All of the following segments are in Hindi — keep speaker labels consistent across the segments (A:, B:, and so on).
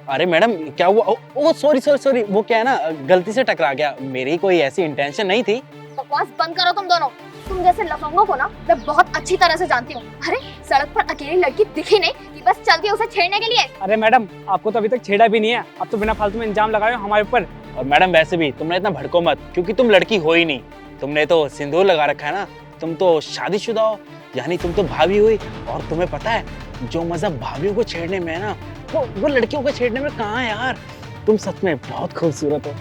A: अरे मैडम क्या हुआ? ओ सॉरी सॉरी सॉरी, वो क्या है ना, गलती से टकरा गया, मेरी कोई ऐसी इंटेंशन नहीं थी।
B: बकवास बंद करो तुम दोनों। तुम जैसे लफंगों को ना मैं बहुत अच्छी तरह से जानती हूँ। अरे सड़क पर अकेली लड़की दिखी नहीं कि बस चलती है उसे छेड़ने के लिए।
C: अरे मैडम, आपको तो अभी तक छेड़ा भी नहीं है, आप तो बिना फालतू में इल्जाम लगाए हो हमारे ऊपर।
A: और मैडम वैसे भी तुमने इतना भड़को मत, क्योंकि तुम लड़की हो ही नहीं। तुमने तो सिंदूर लगा रखा है ना, तुम तो शादीशुदा हो, यानी तुम तो भाभी हुई। और तुम्हें पता है जो मजा भाभियों को छेड़ने में है ना, वो लड़कियों को छेड़ने में कहाँ है यार। तुम सच में बहुत खूबसूरत हो।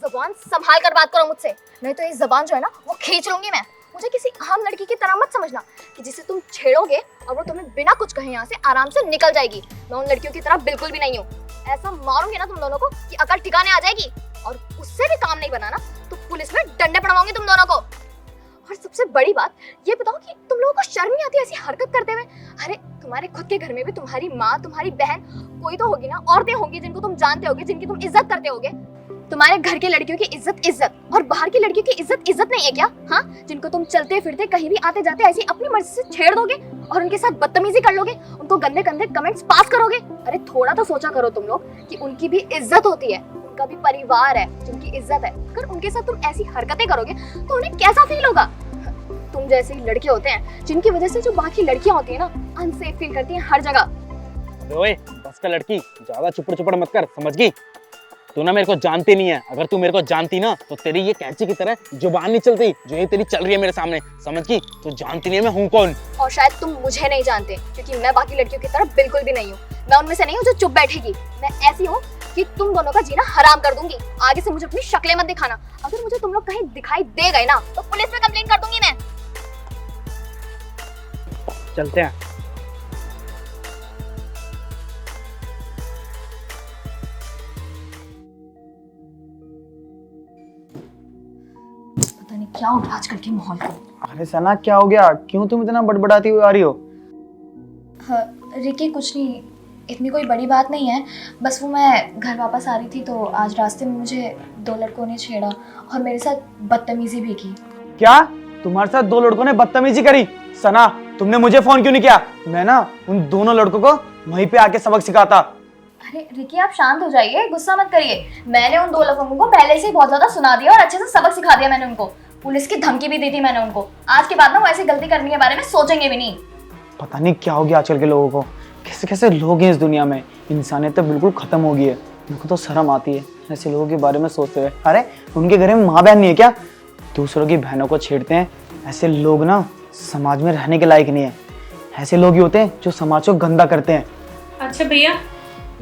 B: जुबान संभाल कर बात करो मुझसे, नहीं तो ये जुबान जो है ना वो खींच लूंगी मैं। मुझे किसी आम लड़की की तरह मत समझना कि जिसे तुम छेड़ोगे और वो तुम्हें बिना कुछ कहे यहाँ से आराम से निकल जाएगी। मैं उन लड़कियों की तरह बिल्कुल भी नहीं हूँ। ऐसा मारूंगी ना तुम दोनों को कि अकल ठिकाने आ जाएगी। और उससे भी काम नहीं बना ना तो पुलिस में डंडे पड़वाऊंगी तुम दोनों को। और सबसे बड़ी बात ये बताओ कि तुम लोगों को शर्म नहीं आती ऐसी हरकत करते हुए? अरे तुम्हारे खुद के घर में भी तुम्हारी माँ, तुम्हारी बहन कोई तो होगी ना, औरतें होंगी जिनको तुम जानते होगे, जिनकी तुम इज्जत करते होगे। तुम्हारे घर की लड़कियों की इज्जत और बाहर की लड़कियों की इज्जत नहीं है क्या? हाँ, जिनको तुम चलते फिरते कहीं भी आते जाते ऐसी अपनी मर्जी से छेड़ दोगे और उनके साथ बदतमीजी कर लोगे, उनको गंदे गंदे कमेंट्स पास करोगे। अरे थोड़ा तो सोचा करो तुम लोग कि उनकी भी इज्जत होती है, उनका भी परिवार है जिनकी इज्जत है। अगर उनके साथ तुम ऐसी हरकतें करोगे तो उन्हें कैसा फील होगा? तुम जैसे लड़के होते हैं जिनकी वजह से जो बाकी लड़कियां होती है ना अनसेफ फील करती हैं हर जगह।
A: ओए बस का लड़की, ज्यादा चुपड़ मत कर, समझ गई? तू ना मेरे को जानती नहीं है। अगर तू मेरे को जानती ना तो तेरी ये कैंची की तरह जुबान नहीं चलती जो ये तेरी चल रही है मेरे सामने, समझ गई? तू जानती नहीं है मैं हूँ कौन।
B: और शायद तुम मुझे नहीं जानते, क्योंकि मैं बाकी लड़कियों की तरह बिल्कुल भी नहीं हूँ। मैं उनमें से नहीं हूँ जो चुप बैठेगी। मैं ऐसी हूँ कि तुम दोनों का जीना हराम कर दूंगी। आगे से मुझे अपनी शक्लें मत दिखाना। अगर मुझे तुम लोग कहीं दिखाई दे गए ना तो पुलिस में कंप्लेंट कर दूंगी मैं।
C: चलते हैं।
B: पता नहीं क्या हो गया आजकल के माहौल को।
D: अरे सना क्या हो गया? क्यों तुम इतना बड़बड़ाती हुई आ रही हो?
B: हाँ, रिकी कुछ नहीं, इतनी कोई बड़ी बात नहीं है। बस वो मैं घर वापस आ रही थी तो आज रास्ते में मुझे 2 लड़कों ने छेड़ा और मेरे साथ बदतमीजी भी की।
D: क्या तुम्हारे साथ 2 लड़कों ने बदतमीजी करी? सना तुमने मुझे फोन क्यों नहीं किया? मैं ना उन दोनों लड़कों को वहीं पे आके सबक सिखाता।
B: अरे रिकी आप शांत हो जाइए, गुस्सा मत करिए। मैंने उन 2 लड़कों को पहले से ही बहुत ज्यादा सुना दिया और अच्छे से सबक सिखा दिया मैंने उनको। पुलिस की धमकी भी दी थी मैंने उनको। आज के बाद ना वो ऐसी गलती करने के बारे में सोचेंगे भी नहीं।
D: पता नहीं क्या हो गया आजकल के लोगों को, कैसे कैसे लोग हैं इस दुनिया में। इंसानियत तो बिल्कुल खत्म हो गई है। मेरे को तो शर्म आती है ऐसे लोगों के बारे में सोचते हुए। अरे उनके घर में माँ बहन नहीं है क्या? दूसरों की बहनों को छेड़ते हैं। ऐसे लोग ना समाज में रहने के लायक नहीं है। ऐसे लोग ही होते हैं जो समाज को गंदा करते हैं।
E: अच्छा भैया,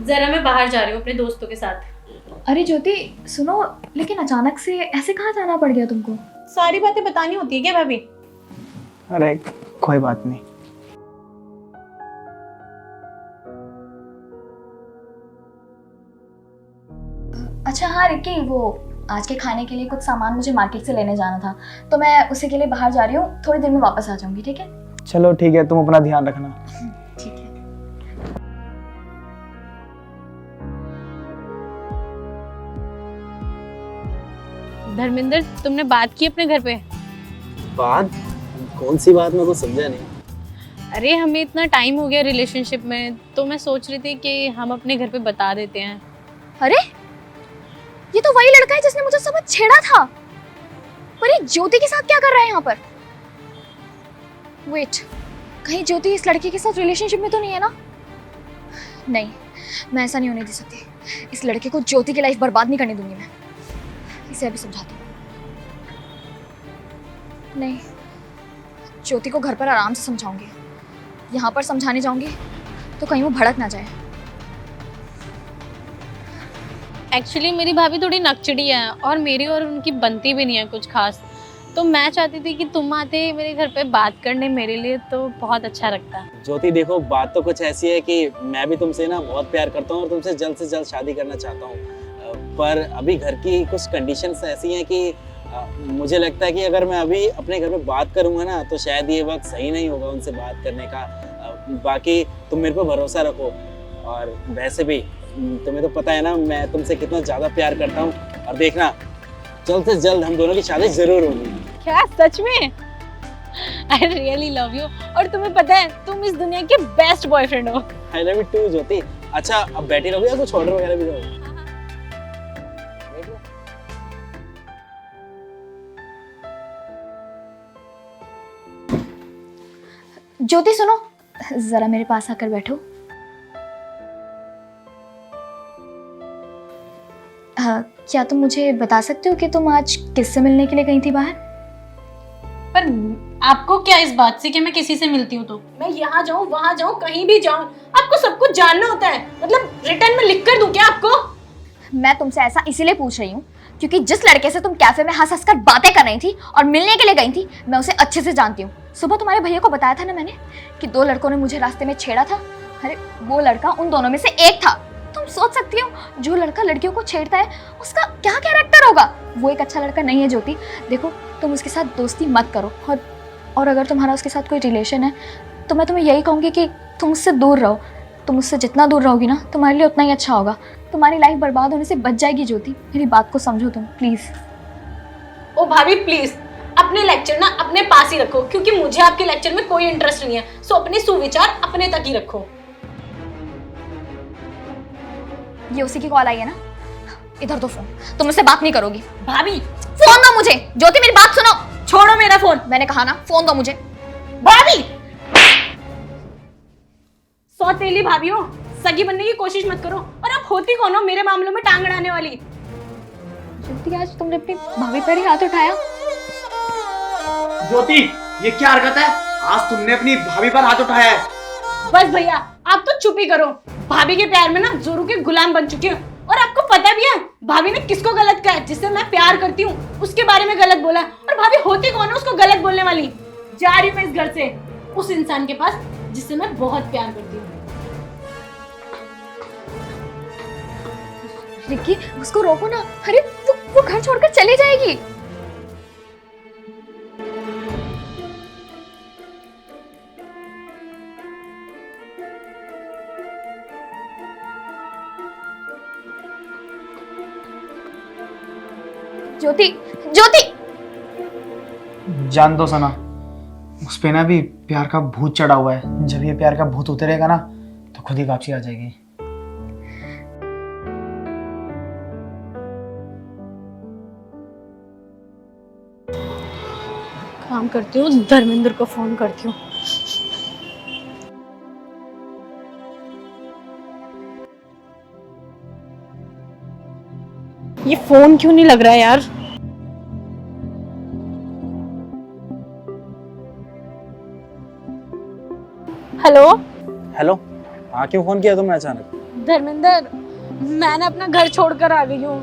E: जरा मैं बाहर जा रही हूँ अपने दोस्तों के साथ।
B: अरे ज्योति सुनो, लेकिन अचानक से ऐसे कहाँ जाना पड़ गया तुमको?
E: सारी बातें बतानी होती है क्या भाभी?
D: अरे कोई बात नहीं।
B: अच्छा हाँ रिकी, वो आज के खाने के लिए कुछ सामान मुझे मार्केट से लेने जाना था तो मैं उसी के लिए बाहर जा रही हूँ। थोड़ी देर में वापस आ जाऊंगी, ठीक है?
D: चलो ठीक है, तुम अपना ध्यान रखना।
B: ठीक है।
E: धर्मेंद्र, तुमने बात की अपने घर पे?
A: बात? कौन सी बात? मेरे को समझा नहीं।
E: अरे हमें इतना टाइम हो गया रिलेशनशिप में तो मैं सोच रही थी कि हम अपने घर पे बता देते हैं।
B: अरे ये तो वही लड़का है जिसने मुझे सब छेड़ा था। पर ये ज्योति के साथ क्या कर रहा है यहाँ पर? वेट, कहीं ज्योति इस लड़के के साथ रिलेशनशिप में तो नहीं है ना? नहीं, मैं ऐसा नहीं होने दे सकती। इस लड़के को ज्योति की लाइफ बर्बाद नहीं करने दूंगी मैं। इसे अभी समझाती हूँ। नहीं, ज्योति को घर पर आराम से समझाऊंगी। यहाँ पर समझाने जाऊंगी तो कहीं वो भड़क ना जाए।
E: एक्चुअली मेरी भाभी थोड़ी नकचड़ी है और मेरी और उनकी बनती भी नहीं है कुछ खास, तो मैं चाहती थी कि तुम आते मेरे घर पे बात करने, मेरे लिए तो बहुत अच्छा लगता।
A: ज्योति देखो, बात तो कुछ ऐसी है कि मैं भी तुमसे ना बहुत प्यार करता हूँ और तुमसे जल्द से जल्द शादी करना चाहता हूँ। पर अभी घर की कुछ कंडीशंस ऐसी हैं कि मुझे लगता है कि अगर मैं अभी अपने घर में बात करूँगा ना तो शायद ये वक्त सही नहीं होगा उनसे बात करने का। बाकी तुम मेरे पे भरोसा रखो। और वैसे भी तुम्हें तो पता है ना मैं तुमसे कितना ज़्यादा प्यार करता हूँ। और देखना जल्द से जल्द हम दोनों की शादी जरूर होगी।
E: क्या सच में? I really love you और तुम्हें पता है तुम इस दुनिया के बेस्ट बॉयफ्रेंड हो।
A: I love you too ज्योति। अच्छा अब बैठी रहोगे या कुछ ऑर्डर वगैरह भी दोगे?
B: ज्योति सुनो, जरा मेरे पास आकर बैठो। क्या तुम मुझे बता सकते हो कि तुम आज किससे मिलने के लिए गई थी बाहर?
E: पर आपको क्या इस बात से कि मैं किसी से मिलती हूँ? तो मैं यहाँ जाऊँ वहां जाऊँ कहीं भी जाऊँ, आपको सब कुछ जानना होता है? मतलब रिटर्न में लिख कर दूं क्या आपको?
B: मैं तुमसे ऐसा इसीलिए पूछ रही हूँ क्योंकि जिस लड़के से तुम कैफे में हंस हंस कर बातें कर रही थी और मिलने के लिए गई थी, मैं उसे अच्छे से जानती हूँ। सुबह तुम्हारे भैया को बताया था ना मैंने कि 2 लड़कों ने मुझे रास्ते में छेड़ा था। अरे वो लड़का उन दोनों में से एक था। तुम सोच सकती हो जो लड़का लड़कियों को छेड़ता है उसका क्या कैरेक्टर होगा। वो एक अच्छा लड़का नहीं है ज्योति। देखो तुम उसके साथ दोस्ती मत करो, और अगर तुम्हारा उसके साथ कोई रिलेशन है तो मैं तुम्हें यही कहूँगी कि तुम उससे दूर रहो। तुम उससे जितना दूर रहोगी ना तुम्हारे लिए उतना ही अच्छा होगा। तुम्हारी लाइफ बर्बाद होने से बच जाएगी ज्योति। मेरी बात को समझो तुम प्लीज।
E: ओ भाभी प्लीज, अपने लेक्चर ना अपने पास ही रखो, क्योंकि मुझे आपके लेक्चर में कोई इंटरेस्ट नहीं है। सो अपने सुविचार अपने तक ही रखो।
B: ये उसी की कॉल आई है ना? इधर दो फोन, तुम मुझसे बात नहीं करोगी।
E: भाभी
B: फोन दो मुझे। ज्योति मेरी बात सुनो।
E: छोड़ो मेरा फोन।
B: मैंने कहा ना फोन दो मुझे।
E: भाभी सौतेली भाभी हो, सगी बनने की कोशिश मत करो। और आप होती कौन हो मेरे मामलों में टांग अड़ाने वाली?
B: ज्योति आज तुमने अपनी भाभी पर ही हाथ उठाया।
D: ज्योति ये क्या हरकत है? आज तुमने अपनी भाभी पर हाथ उठाया है।
E: बस भैया आप तो चुप ही करो। भाभी के प्यार में ना जोरू के गुलाम बन चुके हो। और आपको पता भी है भाभी ने किसको गलत कहा है? जिससे मैं प्यार करती हूँ उसके बारे में गलत बोला। और भाभी होती कौन है उसको गलत बोलने वाली? जा रही हूँ मैं इस घर से उस इंसान के पास जिससे मैं बहुत प्यार करती हूँ।
B: रिक्की उसको रोको ना। अरे वो घर छोड़कर चली जाएगी। ज्योति ज्योति
D: जान दो सना, उस पे ना भी प्यार का भूत चढ़ा हुआ है। जब ये प्यार का भूत उतरेगा ना तो खुद ही वापसी आ जाएगी।
E: काम करती हूँ, धर्मेंद्र को फोन करती हूँ। ये फोन क्यों नहीं लग रहा है यार? हेलो
A: हेलो, हाँ क्यों फोन किया तुमने अचानक?
E: धर्मेंद्र, मैंने अपना घर छोड़कर आ गई हूँ।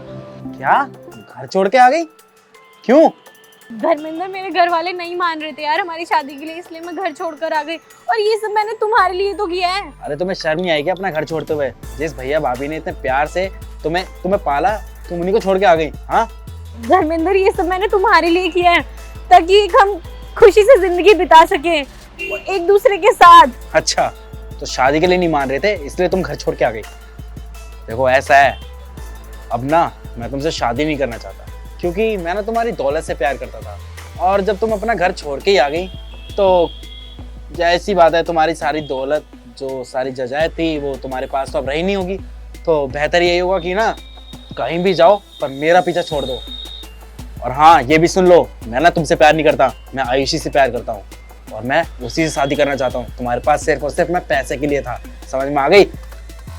A: क्या घर छोड़ के आ गई? क्यों?
E: धर्मेंद्र मेरे घर वाले नहीं मान रहे थे यार हमारी शादी के लिए, इसलिए मैं घर छोड़कर आ गई। और ये सब मैंने तुम्हारे लिए तो किया है।
A: अरे तुम्हें शर्म नहीं आई क्या अपना घर छोड़ते हुए? जिस भैया भाभी ने इतने प्यार से तुम्हें पाला, तुम उन्हीं को छोड़ के आ गई? हाँ
E: धर्मेंद्र ये सब मैंने तुम्हारे लिए किया है ताकि हम खुशी से जिंदगी बिता सके एक दूसरे के साथ।
A: अच्छा, तो शादी के लिए नहीं मान रहे थे इसलिए तुम घर छोड़ के आ गई? देखो ऐसा है, अब ना मैं तुमसे शादी नहीं करना चाहता क्योंकि मैं ना तुम्हारी दौलत से प्यार करता था। और जब तुम अपना घर छोड़ के ही आ गई तो ऐसी बात है, तुम्हारी सारी दौलत जो सारी जजायत थी वो तुम्हारे पास तो अब रही नहीं होगी। तो बेहतर यही होगा कि ना कहीं भी जाओ पर मेरा पीछा छोड़ दो। और हाँ ये भी सुन लो, मैं ना तुमसे प्यार नहीं करता, मैं आयुषी से प्यार करता हूँ और मैं उसी से शादी करना चाहता हूँ। तुम्हारे पास सिर्फ और सिर्फ मैं पैसे के लिए था, समझ में आ गई?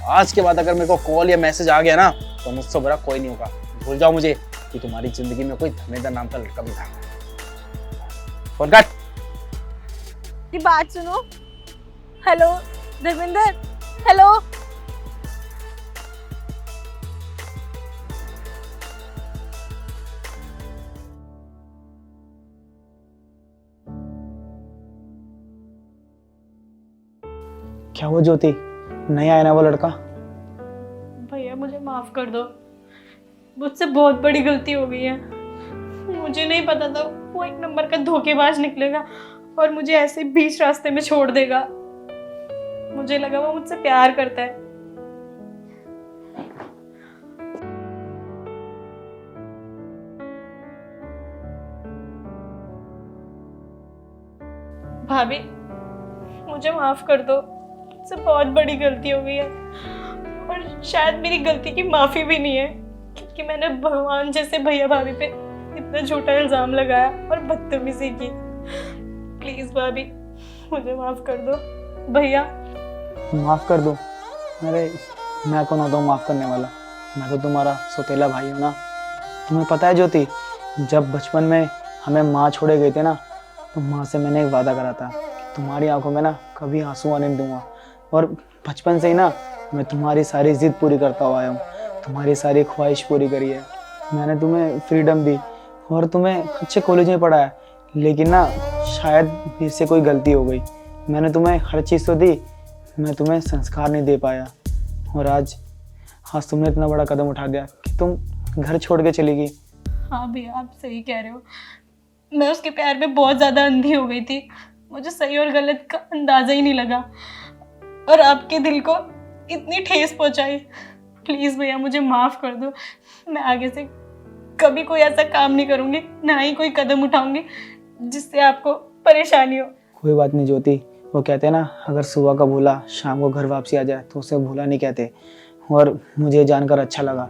A: आज के बाद अगर मेरे को कॉल या मैसेज आ गया ना तो मुझसे बुरा कोई नहीं होगा। भूल जाओ मुझे कि तुम्हारी जिंदगी में कोई धर्मेंद्र नाम का लड़का भी था। फोन काट।
E: ये बात सुनो। Hello Dharmendra, hello.
D: क्या वो ज्योति नहीं आया ना वो लड़का?
E: भैया मुझे माफ कर दो, मुझसे बहुत बड़ी गलती हो गई है। मुझे नहीं पता था वो एक नंबर का धोखेबाज निकलेगा और मुझे ऐसे बीच रास्ते में छोड़ देगा। मुझे लगा वो मुझसे प्यार करता है। भाभी मुझे माफ कर दो, मुझसे बहुत बड़ी गलती हो गई है। और शायद मेरी गलती की माफी भी नहीं है, क्योंकि मैंने भगवान जैसे भैया भाभी पे इतना झूठा इल्जाम लगाया और बदतमीजी की। प्लीज भाभी मुझे माफ कर दो। भैया
D: माफ़ कर दो? अरे मैं कौन होता हूँ माफ़ करने वाला? मैं तो तुम्हारा सौतेला भाई हूँ ना। तुम्हें पता है ज्योति, जब बचपन में हमें माँ छोड़े गए थे ना, तो माँ से मैंने एक वादा करा था कि तुम्हारी आंखों में ना कभी आंसू आने नहीं दूंगा। और बचपन से ही ना मैं तुम्हारी सारी जिद पूरी करता हुआ आया हूँ, तुम्हारी सारी ख्वाहिश पूरी करी है। मैंने तुम्हें फ्रीडम दी और तुम्हें अच्छे कॉलेज में पढ़ाया, लेकिन ना शायद मेरे से कोई गलती हो गई। मैंने तुम्हें हर चीज़ तो दी, मैं तुम्हें संस्कार नहीं दे पाया। और आज तुमने इतना बड़ा कदम उठा दिया कि तुम घर छोड़ के चली गई।
E: हाँ भैया आप सही कह रहे हो, मैं उसके प्यार में बहुत ज़्यादा अंधी हो गई थी। मुझे सही और गलत का अंदाज़ा ही नहीं लगा और आपके दिल को इतनी ठेस पहुंचाई। प्लीज़ भैया मुझे माफ़ कर दो। मैं आगे से कभी कोई ऐसा काम नहीं करूँगी, ना ही कोई कदम उठाऊँगी जिससे आपको परेशानी हो।
D: कोई बात नहीं ज्योति, वो कहते हैं ना, अगर सुबह का भूला शाम को घर वापसी आ जाए तो उसे भूला नहीं कहते। और मुझे जानकर अच्छा लगा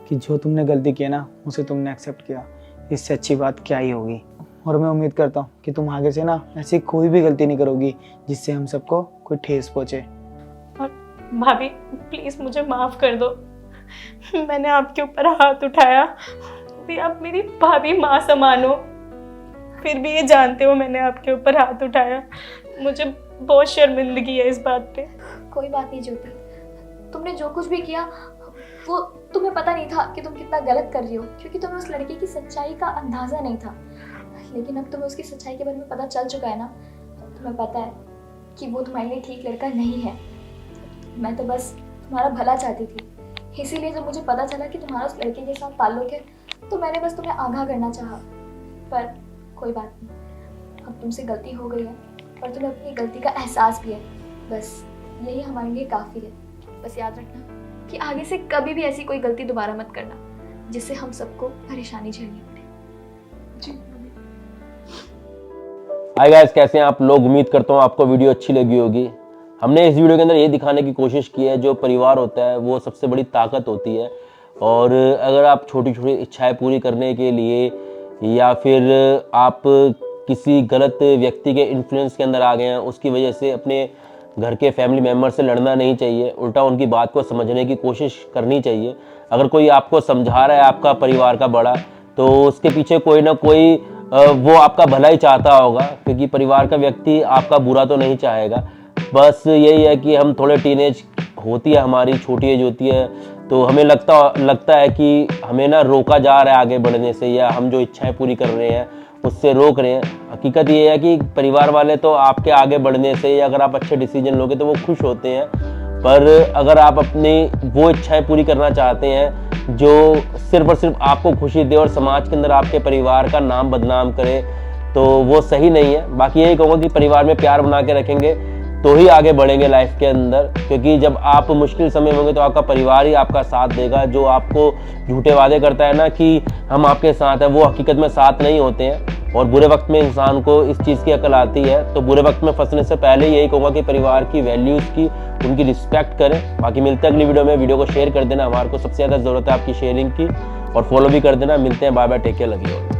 D: कि जो तुमने गलती की है ना, उसे तुमने एक्सेप्ट किया। इससे अच्छी बात क्या ही होगी। और मैं उम्मीद करता हूँ कि तुम आगे से ना ऐसी कोई भी गलती नहीं करोगी जिससे हम सबको कोई ठेस पहुँचे।
E: और भाभी प्लीज़ मुझे माफ़ कर दो, मैंने आपके ऊपर हाथ उठाया। भी आप मेरी भाभी माँ समान हो, फिर भी ये जानते हो मैंने आपके ऊपर हाथ उठाया। मुझे बहुत शर्मिंदगी है इस बात पे।
B: कोई बात नहीं ज्योति, तुमने जो कुछ भी किया वो तुम्हें पता नहीं था कि तुम कितना गलत कर रही हो, क्योंकि तुम्हें उस लड़के की सच्चाई का अंदाज़ा नहीं था। लेकिन अब तुम्हें उसकी सच्चाई के बारे में पता चल चुका है ना, तुम्हें पता है कि वो तुम्हारे लिए ठीक लड़का नहीं है। मैं तो बस तुम्हारा भला चाहती थी, इसीलिए जब मुझे पता चला कि तुम्हारा उस लड़के के साथ ताल्लुक है तो मैंने बस तुम्हें आगाह करना चाहा। पर कोई बात नहीं, अब तुमसे गलती हो गई है और तुम्हें अपनी गलती का एहसास भी है। बस यही हमारे लिए काफ़ी है। बस याद रखना कि आगे से कभी भी ऐसी कोई गलती दोबारा मत करना जिससे हम सबको परेशानी झेलनी पड़े। जी
F: हाय गाइस, कैसे हैं आप लोग? उम्मीद करता हूँ आपको वीडियो अच्छी लगी होगी। हमने इस वीडियो के अंदर ये दिखाने की कोशिश की है, जो परिवार होता है वो सबसे बड़ी ताकत होती है। और अगर आप छोटी छोटी इच्छाएं पूरी करने के लिए या फिर आप किसी गलत व्यक्ति के इन्फ्लुएंस के अंदर आ गए हैं, उसकी वजह से अपने घर के फैमिली मेम्बर से लड़ना नहीं चाहिए, उल्टा उनकी बात को समझने की कोशिश करनी चाहिए। अगर कोई आपको समझा रहा है आपका परिवार का बड़ा, तो उसके पीछे कोई ना कोई वो आपका भला ही चाहता होगा, क्योंकि परिवार का व्यक्ति आपका बुरा तो नहीं चाहेगा। बस यही है कि हम थोड़े टीनेज होती है, हमारी छोटी एज होती है, तो हमें लगता है कि हमें ना रोका जा रहा है आगे बढ़ने से, या हम जो इच्छाएं पूरी कर रहे हैं उससे रोक रहे हैं। हकीकत ये है कि परिवार वाले तो आपके आगे बढ़ने से, या अगर आप अच्छे डिसीजन लोगे तो वो खुश होते हैं। पर अगर आप अपनी वो इच्छाएं पूरी करना चाहते हैं जो सिर्फ और सिर्फ आपको खुशी दे और समाज के अंदर आपके परिवार का नाम बदनाम करे, तो वो सही नहीं है। बाकी यही कहूँगा कि परिवार में प्यार बना के रखेंगे तो ही आगे बढ़ेंगे लाइफ के अंदर, क्योंकि जब आप मुश्किल समय में होंगे तो आपका परिवार ही आपका साथ देगा। जो आपको झूठे वादे करता है ना कि हम आपके साथ हैं, वो हकीकत में साथ नहीं होते हैं। और बुरे वक्त में इंसान को इस चीज़ की अकल आती है। तो बुरे वक्त में फंसने से पहले यही कहूँगा कि परिवार की वैल्यूज़ की, उनकी रिस्पेक्ट करें। बाकी मिलते हैं अगली वीडियो में। वीडियो को शेयर कर देना, हमारे को सबसे ज़्यादा ज़रूरत है आपकी शेयरिंग की, और फॉलो भी कर देना। मिलते हैं, bye bye, take care, love you all.